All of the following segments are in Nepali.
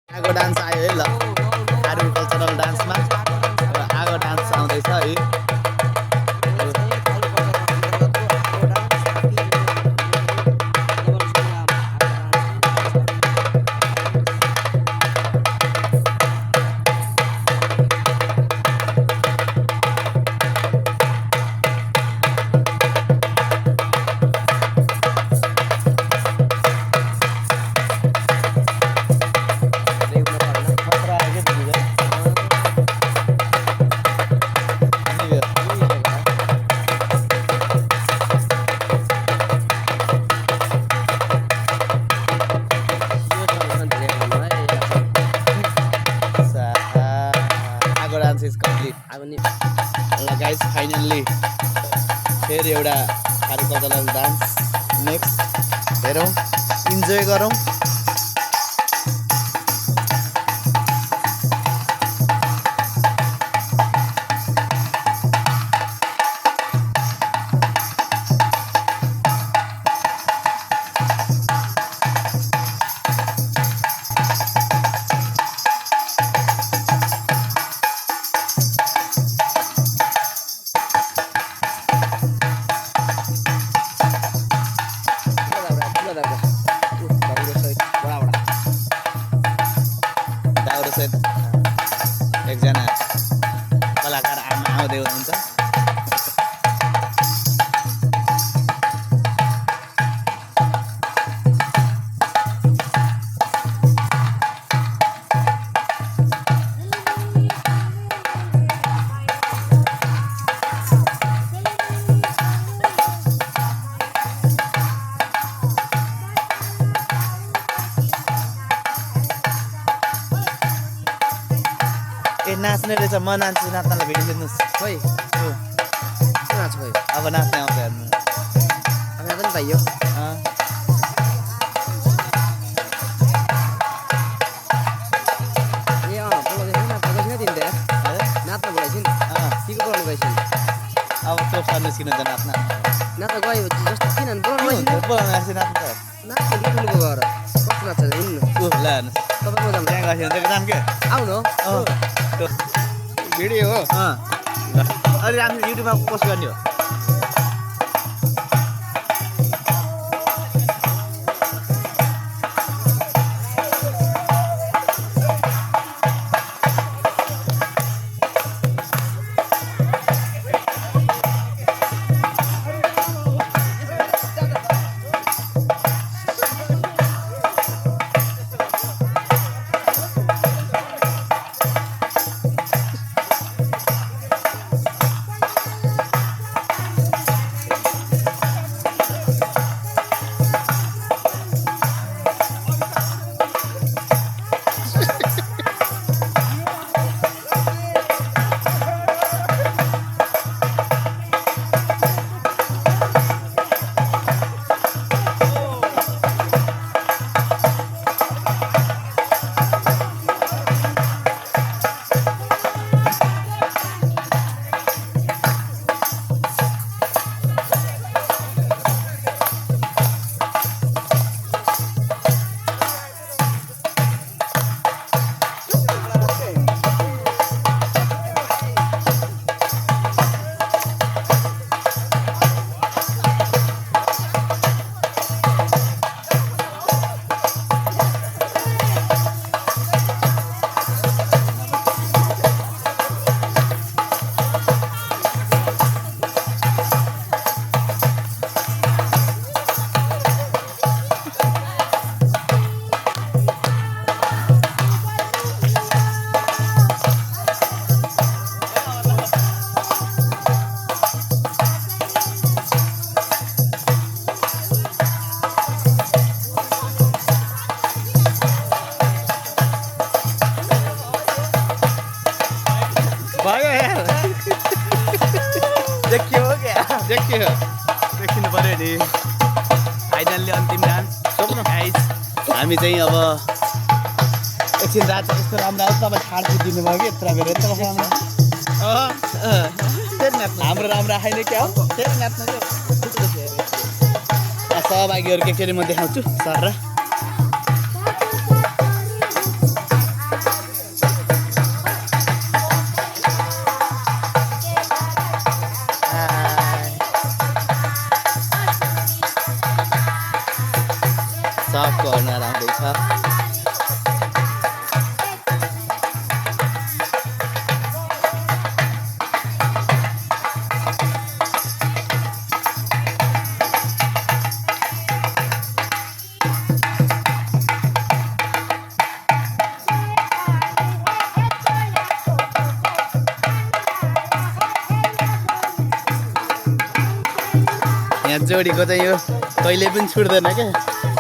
आगो डान्स आयो है ल आर्मी कल्चरल डान्समा आगो डान्स आउँदैछ है आगो डान्स इज कम्प्लिट ल गाइस फाइनल्ली फेरि एउटा आर्मी कल्चरल डान्स नेक्स्ट हेरौँ इन्जोय गरौँ एकजना कलाकार आउँदै हुनुहुन्छ ए नाच्ने रहेछ म नाच्छु नाच्नलाई भेटिदिनुहोस् खोइ नाच खोइ अब नाच्ने आउँछ हेर्नु अब पनि पाइयो ए बोलाउँदैन नाच्न गएछ तिमी त नाच्न बोलाइछ नि के बोलाउनु गएछ अब त्यो सर निस्किनु हुन्छ नाच्न नाच्न गयो जस्तो किन बोलाउनु गएछ बोलाउनु नाच्छ नाच्न के ठुलोको गएर कस्तो नाच्छ हिँड्नु ल हेर्नुहोस् तपाईँ मजामा त्यहाँ गएपछि जाम के आउनु भिडियो हो अलि राम्रो युट्युबमा पोस्ट गर्ने हो देखियो देखिनु पर्यो नि फाइनल्ली अन्तिम डान्स सोध्नु गाइस हामी चाहिँ अब एकछिन रात यस्तो राम्रो आउँछ तपाईँ थाहा दिनु भयो कि यत्र बेर यत्रो हाम्रो राम्रो आएन क्या हो सहभागीहरू के म देखाउँछु सर र लोडीको चाहिँ यो कहिले पनि छुट्दैन क्या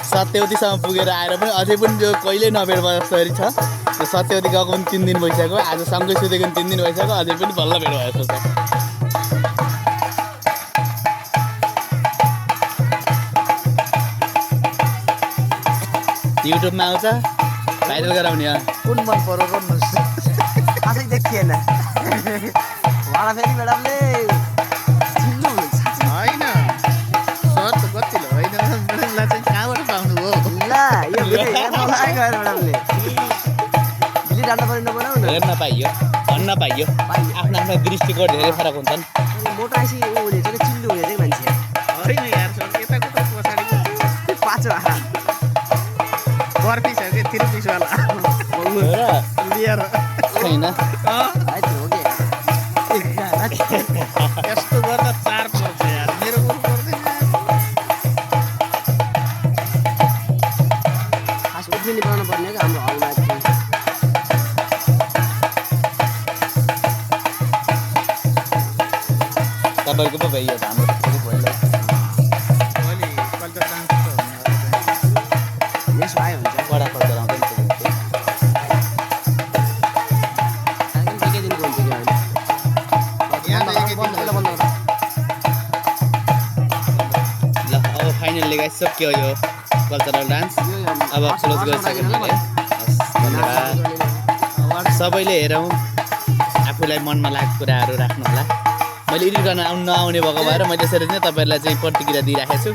सत्यवतीसम्म पुगेर आएर पनि अझै पनि जो कहिले नभेट जस्तरी छ त्यो सत्यवती गएको पनि 3 दिन भइसक्यो आज सँगै सुतेको पनि 3 दिन भइसक्यो अझै पनि बल्ल भेट भयो जस्तो छ युट्युबमा आउँछ भाइरल गराउने कुन मन पर्यो कुन मन आजै देखिएन वाला फेरि म्याडमले चिन्नु होइन सर्च कति ल होइन म्याडमलाई चाहिँ कहाँबाट पाउनु हो ल यो भिडियो हेर्न लागेको म्याडमले भिडियो डाल्न पर्ने नबनाउ न हेर्न पाइयो भन्न पाइयो आफ्नो आफ्नो दृष्टिकोण धेरै फरक हुन्छन् मोटासी ऊ हुने चाहिँ चिल्लो हुने चाहिँ मान्छे होइन यार सर यताको त पछाडिको पाँचो आहा बर्फी छ कि 3 पिसवाला लिएर छैन आइतो हो के यस्तो गर्दा 4 पर्छ यार मेरो कुरो पर्दैन खास उफ्रिने बनाउनु पर्ने क्या हाम्रो हलमा चाहिँ तपाईँको पो भइयो हाम्रो फेरि भइल भोलि कल्चर डान्स त हुने यस भाइ हुन्छ बडा कल्चर आउँदैन एकै दिनको हुन्छ कि होइन यहाँ त एकै दिन बन्द बन्द ल अब फाइनल्ली गाइस सक्यो यो कल्चरल डान्स अब क्लोज गरिसकेँ मैले हस् धन्यवाद सबैले हेरौँ आफूलाई मनमा लागेको कुराहरू राख्नु होला मैले एडिट गर्न नआउने भएको भएर मैले त्यसरी नै तपाईँहरूलाई चाहिँ प्रतिक्रिया दिइराखेको छु